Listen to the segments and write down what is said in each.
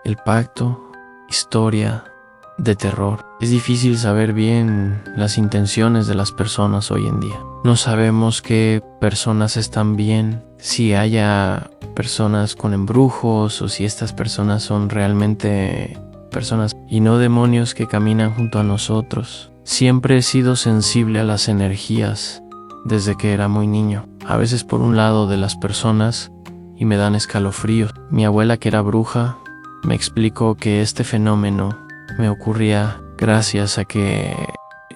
El pacto, historia de terror. Es difícil saber bien las intenciones de las personas hoy en día. No sabemos qué personas están bien, si haya personas con embrujos o si estas personas son realmente personas y no demonios que caminan junto a nosotros. Siempre he sido sensible a las energías desde que era muy niño. A veces por un lado de las personas y me dan escalofríos. Mi abuela, que era bruja, me explicó que este fenómeno me ocurría gracias a que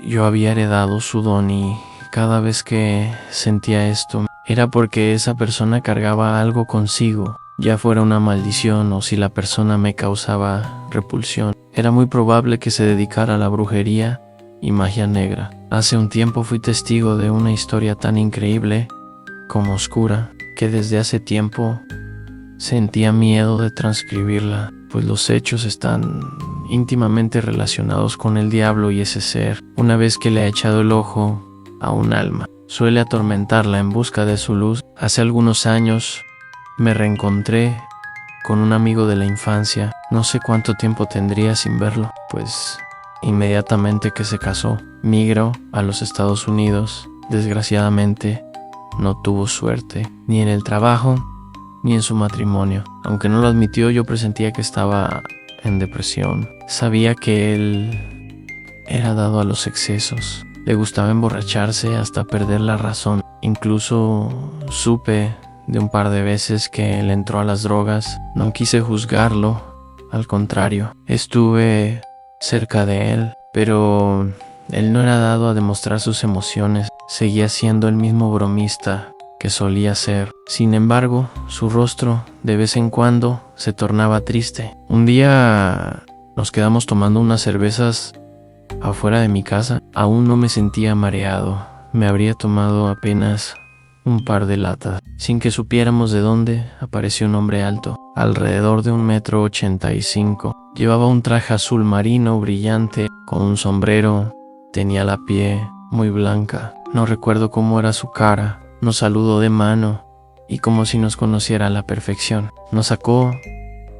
yo había heredado su don y cada vez que sentía esto era porque esa persona cargaba algo consigo, ya fuera una maldición o si la persona me causaba repulsión. Era muy probable que se dedicara a la brujería y magia negra. Hace un tiempo fui testigo de una historia tan increíble como oscura que desde hace tiempo sentía miedo de transcribirla, pues los hechos están íntimamente relacionados con el diablo y ese ser, una vez que le ha echado el ojo a un alma, suele atormentarla en busca de su luz. Hace algunos años me reencontré con un amigo de la infancia. No sé cuánto tiempo tendría sin verlo, pues inmediatamente que se casó, migró a los Estados Unidos. Desgraciadamente, no tuvo suerte, ni en el trabajo, ni en su matrimonio. Aunque no lo admitió, yo presentía que estaba en depresión. Sabía que él era dado a los excesos. Le gustaba emborracharse hasta perder la razón. Incluso supe de un par de veces que él entró a las drogas. No quise juzgarlo, al contrario. Estuve cerca de él, pero él no era dado a demostrar sus emociones. Seguía siendo el mismo bromista que solía ser. Sin embargo, su rostro de vez en cuando se tornaba triste. Un día nos quedamos tomando unas cervezas afuera de mi casa. Aún no me sentía mareado. Me habría tomado apenas un par de latas. Sin que supiéramos de dónde, apareció un hombre alto, alrededor de 1,85 m. Llevaba un traje azul marino brillante con un sombrero. Tenía la piel muy blanca. No recuerdo cómo era su cara. Nos saludó de mano y como si nos conociera a la perfección. Nos sacó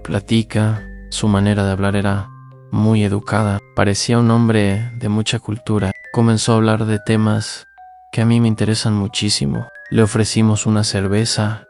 plática. Su manera de hablar era muy educada. Parecía un hombre de mucha cultura. Comenzó a hablar de temas que a mí me interesan muchísimo. Le ofrecimos una cerveza,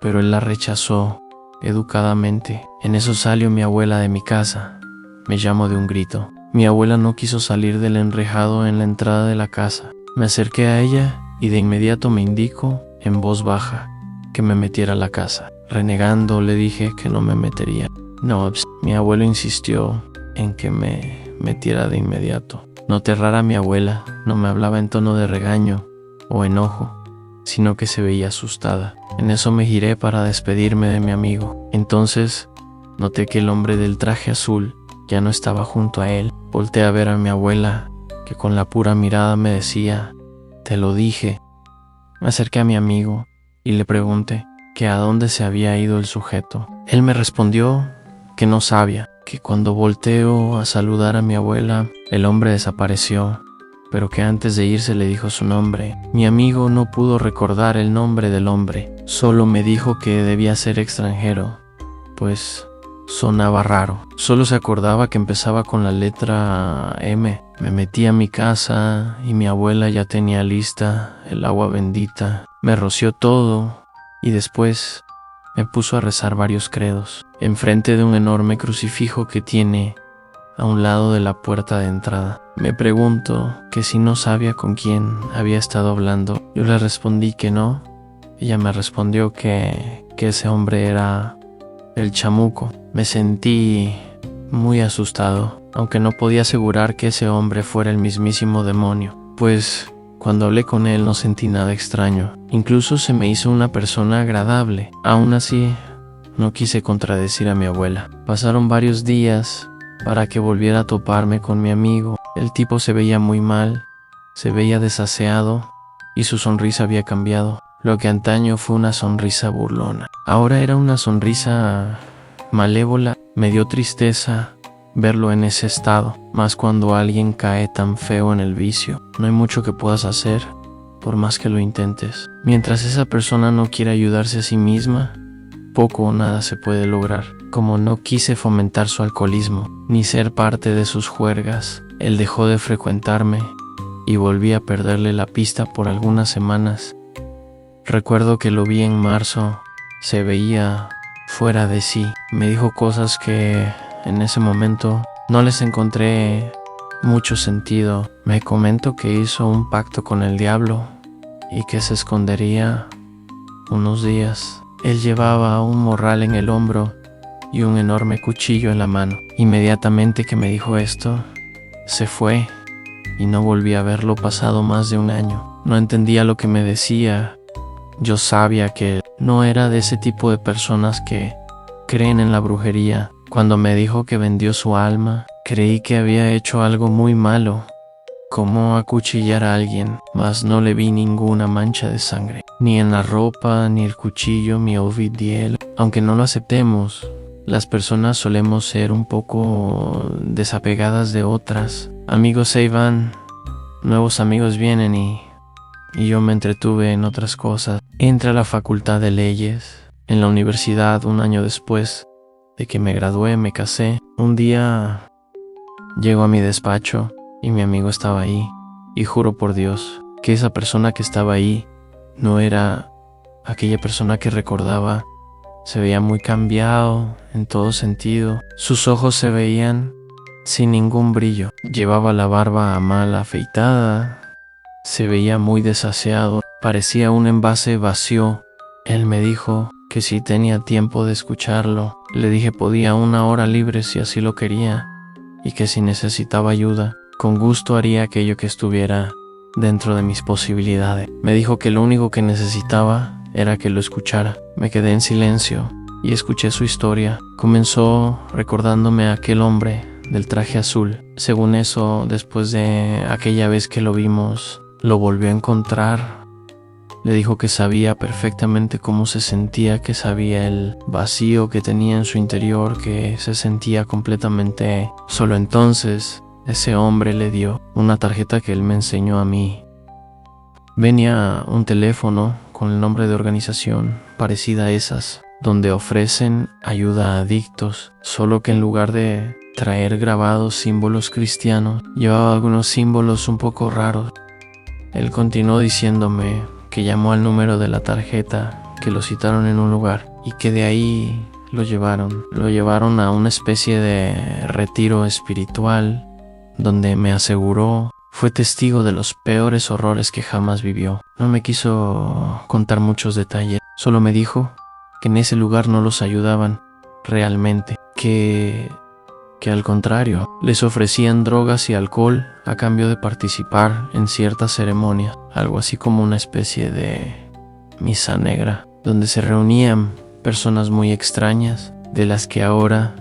pero él la rechazó educadamente. En eso salió mi abuela de mi casa. Me llamó de un grito. Mi abuela no quiso salir del enrejado en la entrada de la casa. Me acerqué a ella y de inmediato me indicó en voz baja que me metiera a la casa. Renegando le dije que no me metería. No, mi abuelo insistió en que me metiera de inmediato. Noté rara a mi abuela. No me hablaba en tono de regaño o enojo, sino que se veía asustada. En eso me giré para despedirme de mi amigo. Entonces noté que el hombre del traje azul ya no estaba junto a él. Volteé a ver a mi abuela, que con la pura mirada me decía: "Te lo dije". Me acerqué a mi amigo y le pregunté que a dónde se había ido el sujeto. Él me respondió que no sabía, que cuando volteó a saludar a mi abuela, el hombre desapareció, pero que antes de irse le dijo su nombre. Mi amigo no pudo recordar el nombre del hombre, solo me dijo que debía ser extranjero, pues sonaba raro. Solo se acordaba que empezaba con la letra M. Me metí a mi casa y mi abuela ya tenía lista el agua bendita. Me roció todo y después me puso a rezar varios credos enfrente de un enorme crucifijo que tiene a un lado de la puerta de entrada. Me preguntó que si no sabía con quién había estado hablando. Yo le respondí que no. Ella me respondió que ese hombre era el chamuco. Me sentí muy asustado, aunque no podía asegurar que ese hombre fuera el mismísimo demonio, pues cuando hablé con él no sentí nada extraño. Incluso se me hizo una persona agradable. Aún así, no quise contradecir a mi abuela. Pasaron varios días para que volviera a toparme con mi amigo. El tipo se veía muy mal, se veía desaseado y su sonrisa había cambiado. Lo que antaño fue una sonrisa burlona, ahora era una sonrisa malévola. Me dio tristeza verlo en ese estado, más cuando alguien cae tan feo en el vicio. No hay mucho que puedas hacer, por más que lo intentes. Mientras esa persona no quiera ayudarse a sí misma, poco o nada se puede lograr. Como no quise fomentar su alcoholismo, ni ser parte de sus juergas, él dejó de frecuentarme y volví a perderle la pista por algunas semanas. Recuerdo que lo vi en marzo, se veía fuera de sí. Me dijo cosas que en ese momento no les encontré mucho sentido. Me comentó que hizo un pacto con el diablo y que se escondería unos días. Él llevaba un morral en el hombro y un enorme cuchillo en la mano. Inmediatamente que me dijo esto, se fue y no volví a verlo pasado más de un año. No entendía lo que me decía. Yo sabía que no era de ese tipo de personas que creen en la brujería. Cuando me dijo que vendió su alma, creí que había hecho algo muy malo, como acuchillar a alguien, mas no le vi ninguna mancha de sangre, ni en la ropa, ni el cuchillo me obedió. Aunque no lo aceptemos, las personas solemos ser un poco desapegadas de otras. Amigos se van, nuevos amigos vienen y yo me entretuve en otras cosas. Entré a la facultad de leyes. En la universidad, un año después de que me gradué, me casé. Un día llego a mi despacho y mi amigo estaba ahí. Y juro por Dios que esa persona que estaba ahí no era aquella persona que recordaba. Se veía muy cambiado en todo sentido. Sus ojos se veían sin ningún brillo. Llevaba la barba mal afeitada. Se veía muy desaseado. Parecía un envase vacío. Él me dijo que si tenía tiempo de escucharlo. Le dije podía 1 hora libre si así lo quería, y que si necesitaba ayuda, con gusto haría aquello que estuviera dentro de mis posibilidades. Me dijo que lo único que necesitaba era que lo escuchara. Me quedé en silencio y escuché su historia. Comenzó recordándome a aquel hombre del traje azul. Según eso, después de aquella vez que lo vimos, lo volvió a encontrar. Le dijo que sabía perfectamente cómo se sentía, que sabía el vacío que tenía en su interior, que se sentía completamente solo. Entonces, ese hombre le dio una tarjeta que él me enseñó a mí. Venía un teléfono con el nombre de organización parecida a esas, donde ofrecen ayuda a adictos, solo que en lugar de traer grabados símbolos cristianos, llevaba algunos símbolos un poco raros. Él continuó diciéndome que llamó al número de la tarjeta, que lo citaron en un lugar y que de ahí lo llevaron a una especie de retiro espiritual, donde me aseguró fue testigo de los peores horrores que jamás vivió. No me quiso contar muchos detalles, solo me dijo que en ese lugar no los ayudaban realmente, que al contrario, les ofrecían drogas y alcohol a cambio de participar en ciertas ceremonias, algo así como una especie de misa negra, donde se reunían personas muy extrañas, de las que ahora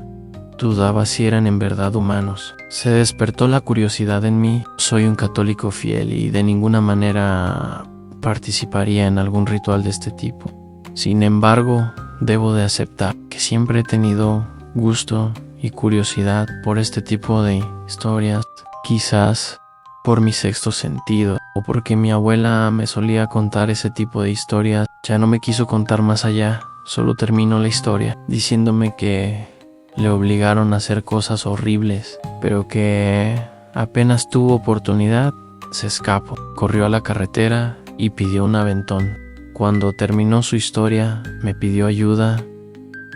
dudaba si eran en verdad humanos. Se despertó la curiosidad en mí. Soy un católico fiel y de ninguna manera participaría en algún ritual de este tipo. Sin embargo, debo de aceptar que siempre he tenido gusto y curiosidad por este tipo de historias, quizás por mi sexto sentido o porque mi abuela me solía contar ese tipo de historias. Ya no me quiso contar más allá, solo terminó la historia diciéndome que le obligaron a hacer cosas horribles, pero que apenas tuvo oportunidad se escapó, corrió a la carretera y pidió un aventón. Cuando terminó su historia me pidió ayuda.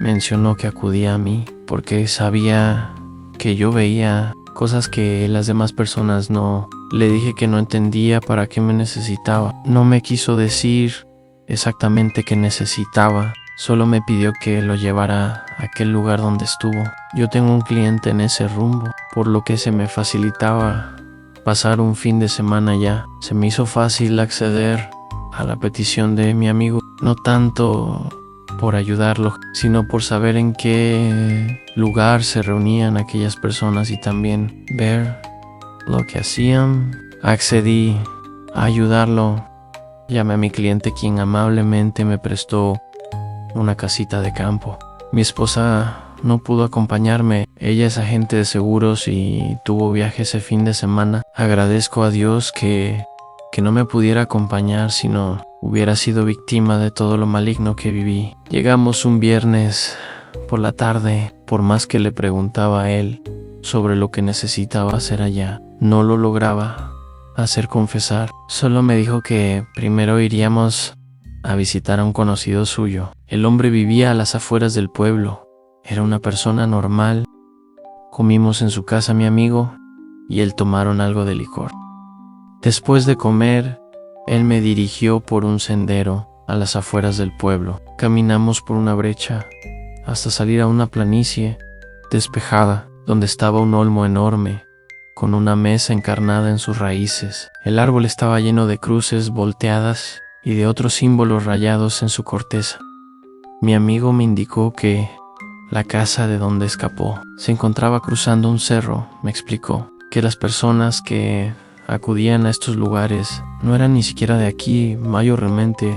Mencionó que acudía a mí porque sabía que yo veía cosas que las demás personas no. Le dije que no entendía para qué me necesitaba. No me quiso decir exactamente qué necesitaba. Solo me pidió que lo llevara a aquel lugar donde estuvo. Yo tengo un cliente en ese rumbo, por lo que se me facilitaba pasar un fin de semana allá. Se me hizo fácil acceder a la petición de mi amigo, no tanto por ayudarlo, sino por saber en qué lugar se reunían aquellas personas y también ver lo que hacían. Accedí a ayudarlo. Llamé a mi cliente, quien amablemente me prestó una casita de campo. Mi esposa no pudo acompañarme. Ella es agente de seguros y tuvo viaje ese fin de semana. Agradezco a Dios que que no me pudiera acompañar si no hubiera sido víctima de todo lo maligno que viví. Llegamos un viernes por la tarde. Por más que le preguntaba a él sobre lo que necesitaba hacer allá, no lo lograba hacer confesar. Solo me dijo que primero iríamos a visitar a un conocido suyo. El hombre vivía a las afueras del pueblo. Era una persona normal. Comimos en su casa mi amigo y él tomaron algo de licor. Después de comer, él me dirigió por un sendero a las afueras del pueblo. Caminamos por una brecha hasta salir a una planicie despejada, donde estaba un olmo enorme, con una mesa encarnada en sus raíces. El árbol estaba lleno de cruces volteadas y de otros símbolos rayados en su corteza. Mi amigo me indicó que la casa de donde escapó se encontraba cruzando un cerro. Me explicó que las personas que acudían a estos lugares no eran ni siquiera de aquí, mayormente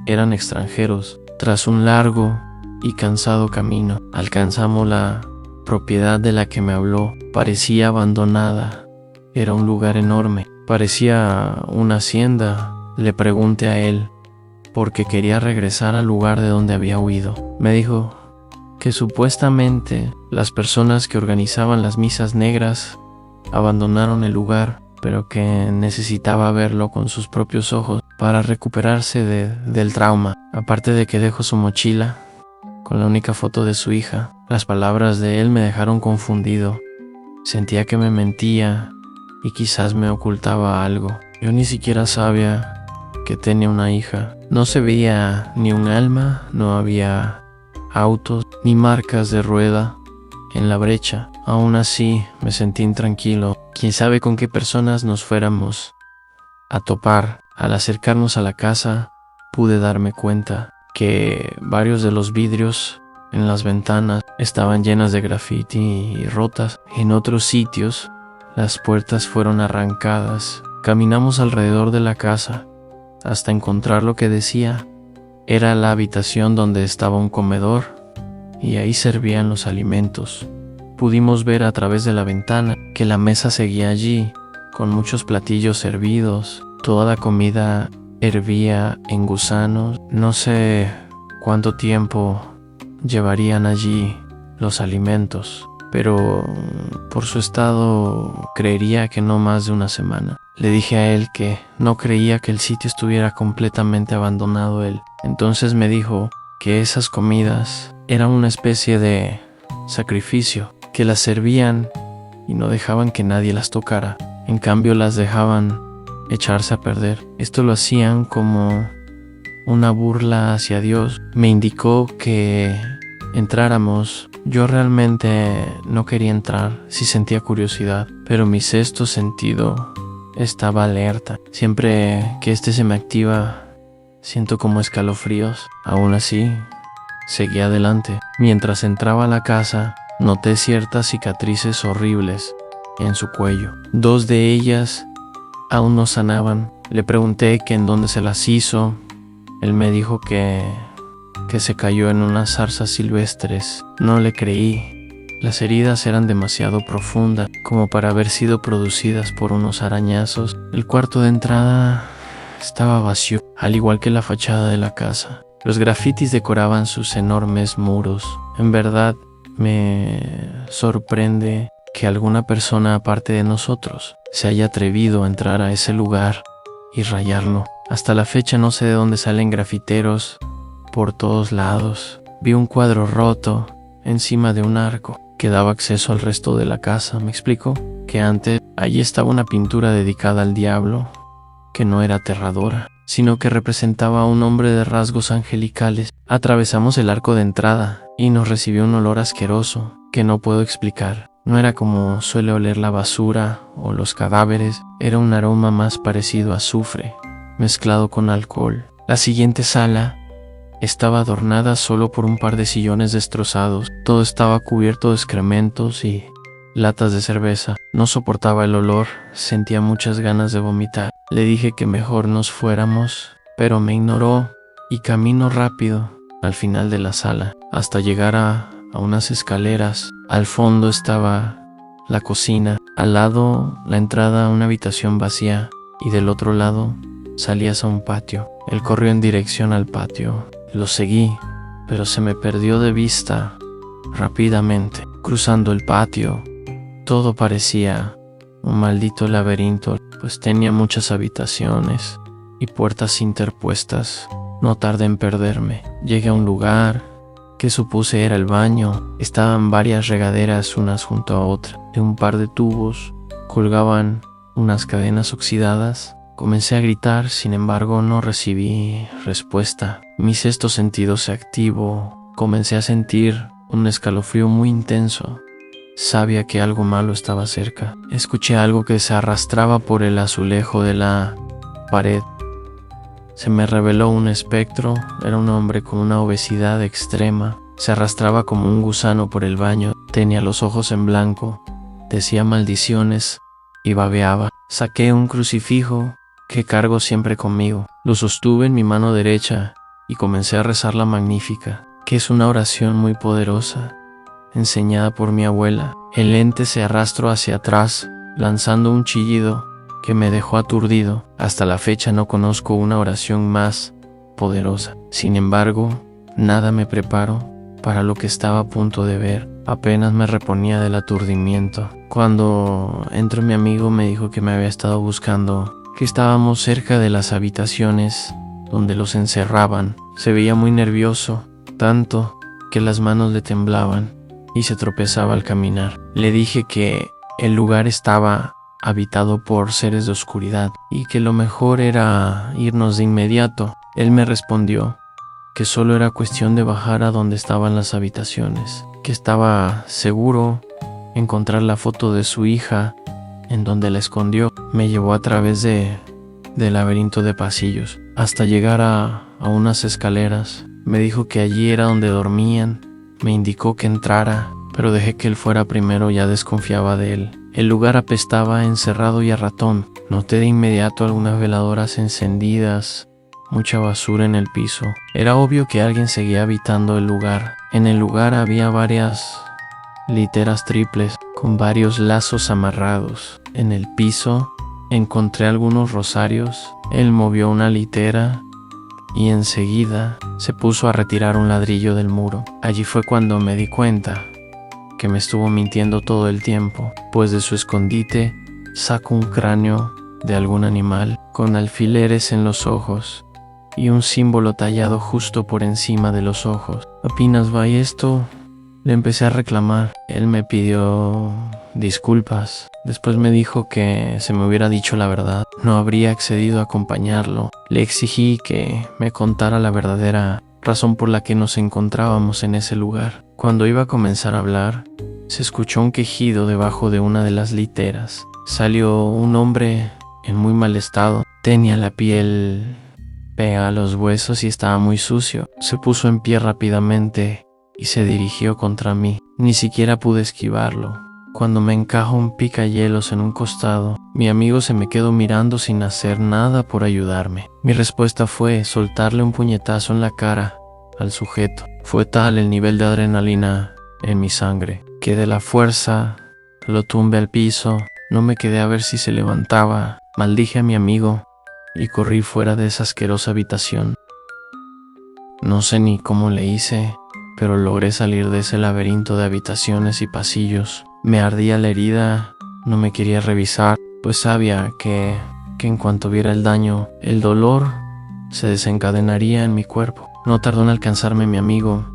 eran extranjeros. Tras un largo y cansado camino, alcanzamos la propiedad de la que me habló. Parecía abandonada. Era un lugar enorme. Parecía una hacienda. Le pregunté a él porque quería regresar al lugar de donde había huido. Me dijo que supuestamente las personas que organizaban las misas negras abandonaron el lugar, pero que necesitaba verlo con sus propios ojos para recuperarse del trauma. Aparte de que dejó su mochila con la única foto de su hija. Las palabras de él me dejaron confundido. Sentía que me mentía y quizás me ocultaba algo. Yo ni siquiera sabía que tenía una hija. No se veía ni un alma, no había autos ni marcas de rueda en la brecha. Aún así me sentí intranquilo. Quién sabe con qué personas nos fuéramos a topar. Al acercarnos a la casa pude darme cuenta que varios de los vidrios en las ventanas estaban llenas de grafiti y rotas. En otros sitios las puertas fueron arrancadas. Caminamos alrededor de la casa hasta encontrar lo que decía. Era la habitación donde estaba un comedor y ahí servían los alimentos. Pudimos ver a través de la ventana que la mesa seguía allí, con muchos platillos servidos. Toda la comida hervía en gusanos. No sé cuánto tiempo llevarían allí los alimentos, pero por su estado creería que no más de una semana. Le dije a él que no creía que el sitio estuviera completamente abandonado. Entonces me dijo que esas comidas eran una especie de sacrificio, que las servían y no dejaban que nadie las tocara. En cambio las dejaban echarse a perder. Esto lo hacían como una burla hacia Dios. Me indicó que entráramos. Yo realmente no quería entrar, sí sentía curiosidad, pero mi sexto sentido estaba alerta. Siempre que este se me activa, siento como escalofríos. Aún así, seguí adelante. Mientras entraba a la casa, noté ciertas cicatrices horribles en su cuello. 2 de ellas aún no sanaban. Le pregunté que en dónde se las hizo. Él me dijo que se cayó en unas zarzas silvestres. No le creí. Las heridas eran demasiado profundas como para haber sido producidas por unos arañazos. El cuarto de entrada estaba vacío, al igual que la fachada de la casa. Los grafitis decoraban sus enormes muros. En verdad, me sorprende que alguna persona aparte de nosotros se haya atrevido a entrar a ese lugar y rayarlo. Hasta la fecha no sé de dónde salen grafiteros por todos lados. Vi un cuadro roto encima de un arco que daba acceso al resto de la casa. Me explicó que antes allí estaba una pintura dedicada al diablo, que no era aterradora, sino que representaba a un hombre de rasgos angelicales. Atravesamos el arco de entrada y nos recibió un olor asqueroso que no puedo explicar. No era como suele oler la basura o los cadáveres, era un aroma más parecido a azufre, mezclado con alcohol. La siguiente sala estaba adornada solo por un par de sillones destrozados. Todo estaba cubierto de excrementos y latas de cerveza. No soportaba el olor, sentía muchas ganas de vomitar. Le dije que mejor nos fuéramos, pero me ignoró y caminó rápido al final de la sala hasta llegar a unas escaleras. Al fondo estaba la cocina, al lado la entrada a una habitación vacía. y del otro lado salías a un patio. Él corrió en dirección al patio. Lo seguí, pero se me perdió de vista rápidamente. Cruzando el patio, todo parecía un maldito laberinto, pues tenía muchas habitaciones y puertas interpuestas. No tardé en perderme. Llegué a un lugar que supuse era el baño. Estaban varias regaderas unas junto a otra. De un par de tubos colgaban unas cadenas oxidadas. Comencé a gritar, sin embargo no recibí respuesta. Mi sexto sentido se activó. Comencé a sentir un escalofrío muy intenso. Sabía que algo malo estaba cerca. Escuché algo que se arrastraba por el azulejo de la pared. Se me reveló un espectro. Era un hombre con una obesidad extrema. Se arrastraba como un gusano por el baño. Tenía los ojos en blanco. Decía maldiciones y babeaba. Saqué un crucifijo que cargo siempre conmigo. Lo sostuve en mi mano derecha y comencé a rezar la Magnífica, que es una oración muy poderosa, enseñada por mi abuela. El ente se arrastró hacia atrás, lanzando un chillido que me dejó aturdido. Hasta la fecha no conozco una oración más poderosa. Sin embargo, nada me preparó para lo que estaba a punto de ver. Apenas me reponía del aturdimiento. Cuando entró mi amigo me dijo que me había estado buscando, que estábamos cerca de las habitaciones donde los encerraban. Se veía muy nervioso, tanto que las manos le temblaban y se tropezaba al caminar. Le dije que el lugar estaba habitado por seres de oscuridad y que lo mejor era irnos de inmediato. Él me respondió que solo era cuestión de bajar a donde estaban las habitaciones, que estaba seguro encontrar la foto de su hija en donde la escondió. Me llevó a través del laberinto de pasillos hasta llegar a unas escaleras. Me dijo que allí era donde dormían. Me indicó que entrara, pero dejé que él fuera primero. Ya desconfiaba de él. El lugar apestaba encerrado y a ratón. Noté de inmediato algunas veladoras encendidas, mucha basura en el piso. Era obvio que alguien seguía habitando el lugar. En el lugar había varias literas triples con varios lazos amarrados. En el piso encontré algunos rosarios. Él movió una litera y enseguida se puso a retirar un ladrillo del muro. Allí fue cuando me di cuenta que me estuvo mintiendo todo el tiempo, pues de su escondite sacó un cráneo de algún animal con alfileres en los ojos y un símbolo tallado justo por encima de los ojos. Apenas va esto, le empecé a reclamar. Él me pidió disculpas. Después me dijo que se me hubiera dicho la verdad, no habría accedido a acompañarlo. Le exigí que me contara la verdadera razón por la que nos encontrábamos en ese lugar. Cuando iba a comenzar a hablar, se escuchó un quejido debajo de una de las literas. Salió un hombre en muy mal estado. Tenía la piel pegada a los huesos y estaba muy sucio. Se puso en pie rápidamente y se dirigió contra mí. Ni siquiera pude esquivarlo. Cuando me encajó un picahielos en un costado, mi amigo se me quedó mirando sin hacer nada por ayudarme. Mi respuesta fue soltarle un puñetazo en la cara al sujeto. Fue tal el nivel de adrenalina en mi sangre que de la fuerza lo tumbé al piso. No me quedé a ver si se levantaba. Maldije a mi amigo y corrí fuera de esa asquerosa habitación. No sé ni cómo le hice, pero logré salir de ese laberinto de habitaciones y pasillos. Me ardía la herida, no me quería revisar, pues sabía que en cuanto viera el daño, el dolor se desencadenaría en mi cuerpo. No tardó en alcanzarme mi amigo,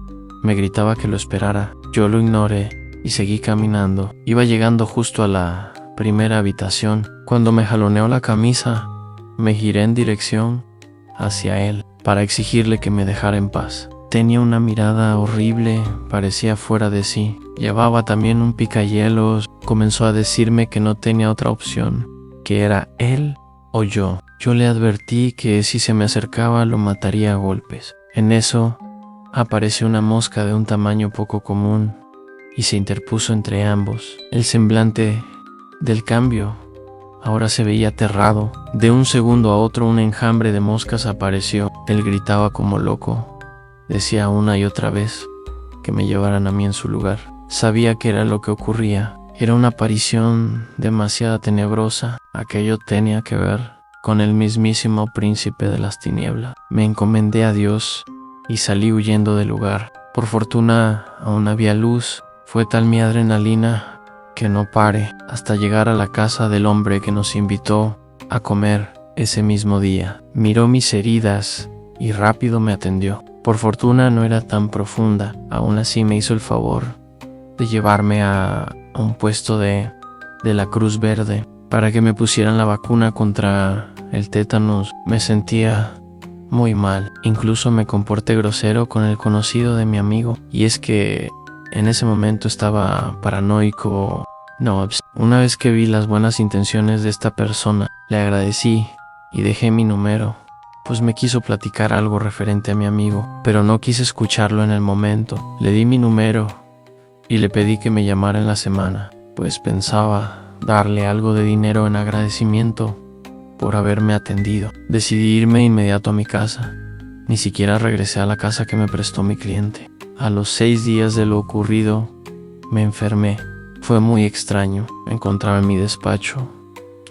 me gritaba que lo esperara. Yo lo ignoré y seguí caminando. Iba llegando justo a la primera habitación, cuando me jaloneó la camisa. Me giré en dirección hacia él para exigirle que me dejara en paz. Tenía una mirada horrible, parecía fuera de sí. Llevaba también un picahielos. Comenzó a decirme que no tenía otra opción, que era él o yo. Yo le advertí que si se me acercaba lo mataría a golpes. En eso apareció una mosca de un tamaño poco común y se interpuso entre ambos. El semblante del cambio ahora se veía aterrado. De un segundo a otro un enjambre de moscas apareció. Él gritaba como loco. Decía una y otra vez que me llevaran a mí en su lugar. Sabía que era lo que ocurría. Era una aparición demasiado tenebrosa. Aquello tenía que ver con el mismísimo príncipe de las tinieblas. Me encomendé a Dios y salí huyendo del lugar. Por fortuna aún había luz. Fue tal mi adrenalina que no paré hasta llegar a la casa del hombre que nos invitó a comer ese mismo día. Miró mis heridas y rápido me atendió. Por fortuna no era tan profunda. Aún así me hizo el favor de llevarme a un puesto de la Cruz Verde para que me pusieran la vacuna contra el tétanos. Me sentía muy mal. Incluso me comporté grosero con el conocido de mi amigo. Y es que en ese momento estaba paranoico. No, una vez que vi las buenas intenciones de esta persona, le agradecí y dejé mi número, pues me quiso platicar algo referente a mi amigo, pero no quise escucharlo en el momento. Le di mi número y le pedí que me llamara en la semana, pues pensaba darle algo de dinero en agradecimiento por haberme atendido. Decidí irme inmediato a mi casa. Ni siquiera regresé a la casa que me prestó mi cliente. A los 6 días de lo ocurrido, me enfermé. Fue muy extraño encontrarme en mi despacho.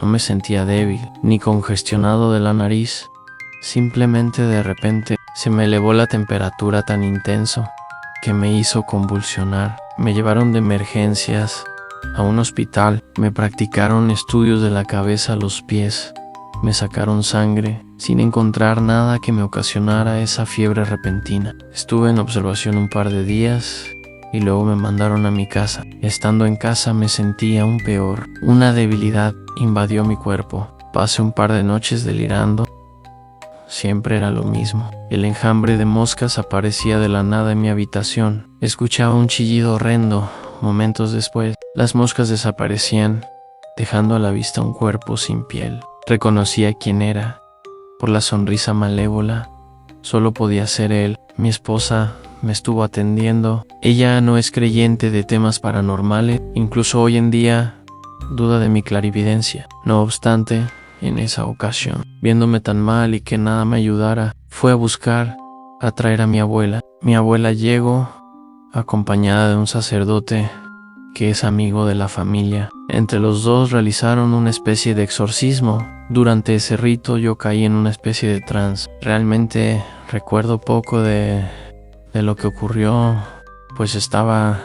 No me sentía débil, ni congestionado de la nariz. Simplemente de repente se me elevó la temperatura tan intenso que me hizo convulsionar. Me llevaron de emergencias a un hospital. Me practicaron estudios de la cabeza a los pies. Me sacaron sangre sin encontrar nada que me ocasionara esa fiebre repentina. Estuve en observación un par de días y luego me mandaron a mi casa. Estando en casa me sentía aún peor. Una debilidad invadió mi cuerpo. Pasé un par de noches delirando. Siempre era lo mismo. El enjambre de moscas aparecía de la nada en mi habitación. Escuchaba un chillido horrendo. Momentos después, las moscas desaparecían, dejando a la vista un cuerpo sin piel. Reconocía quién era. Por la sonrisa malévola, solo podía ser él. Mi esposa me estuvo atendiendo. Ella no es creyente de temas paranormales. Incluso hoy en día duda de mi clarividencia. No obstante, en esa ocasión, viéndome tan mal y que nada me ayudara, fue a traer a mi abuela. Mi abuela llegó acompañada de un sacerdote que es amigo de la familia. Entre los dos realizaron una especie de exorcismo. Durante ese rito yo caí en una especie de trance. Realmente recuerdo poco de lo que ocurrió, pues estaba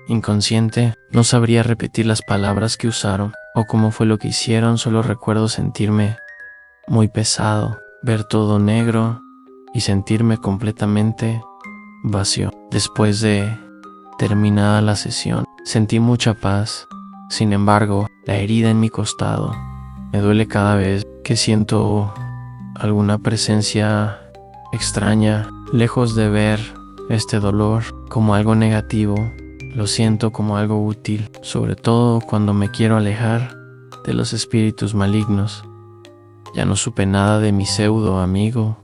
inconsciente. No sabría repetir las palabras que usaron o cómo fue lo que hicieron. Solo recuerdo sentirme muy pesado, ver todo negro y sentirme completamente vacío. Después de terminada la sesión, sentí mucha paz. Sin embargo, la herida en mi costado me duele cada vez que siento alguna presencia extraña. Lejos de ver este dolor como algo negativo, lo siento como algo útil, sobre todo cuando me quiero alejar de los espíritus malignos. Ya no supe nada de mi pseudo amigo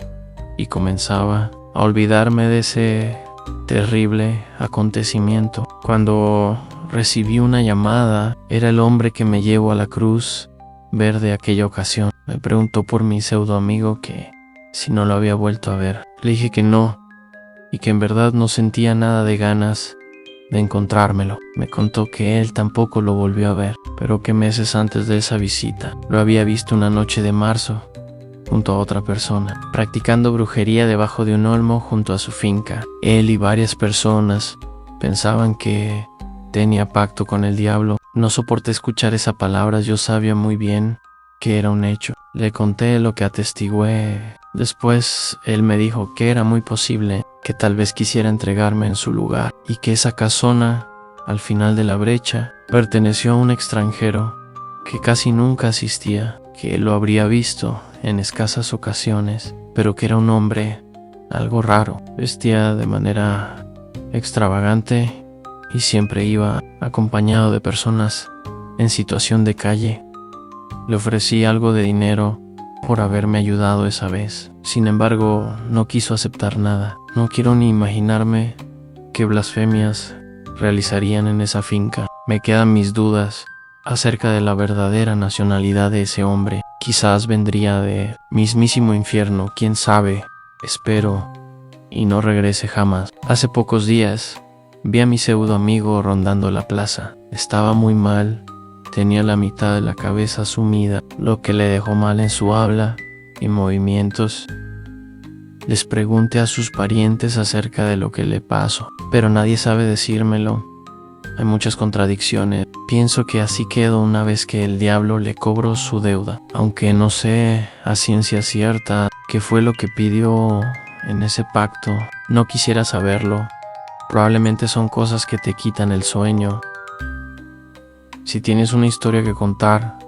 y comenzaba a olvidarme de ese terrible acontecimiento. Cuando recibí una llamada, era el hombre que me llevó a la Cruz Verde aquella ocasión. Me preguntó por mi pseudo amigo, que si no lo había vuelto a ver. Le dije que no, y que en verdad no sentía nada de ganas de encontrármelo. Me contó que él tampoco lo volvió a ver, pero que meses antes de esa visita lo había visto una noche de marzo junto a otra persona, practicando brujería debajo de un olmo junto a su finca. Él y varias personas pensaban que tenía pacto con el diablo. No soporté escuchar esa palabra. Yo sabía muy bien que era un hecho. Le conté lo que atestigué. Después él me dijo que era muy posible que tal vez quisiera entregarme en su lugar, y que esa casona al final de la brecha perteneció a un extranjero que casi nunca asistía, que lo habría visto en escasas ocasiones, pero que era un hombre algo raro. Vestía de manera extravagante y siempre iba acompañado de personas en situación de calle. Le ofrecí algo de dinero por haberme ayudado esa vez. Sin embargo, no quiso aceptar nada. No quiero ni imaginarme qué blasfemias realizarían en esa finca. Me quedan mis dudas acerca de la verdadera nacionalidad de ese hombre. Quizás vendría de mismísimo infierno, quién sabe. Espero y no regrese jamás. Hace pocos días vi a mi pseudo amigo rondando la plaza. Estaba muy mal, Tenía la mitad de la cabeza sumida, lo que le dejó mal en su habla y movimientos. Les pregunté a sus parientes acerca de lo que le pasó, pero nadie sabe decírmelo. Hay muchas contradicciones. Pienso que así quedó una vez que el diablo le cobró su deuda, aunque no sé a ciencia cierta qué fue lo que pidió en ese pacto. No quisiera saberlo. Probablemente son cosas que te quitan el sueño. Si tienes una historia que contar,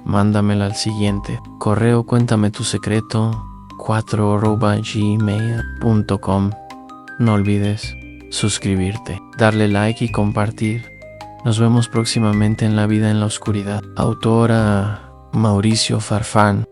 mándamela al siguiente correo cuéntame tu secreto 4@gmail.com. No olvides suscribirte, darle like y compartir. Nos vemos próximamente en La vida en la oscuridad. Autora Mauricio Farfán.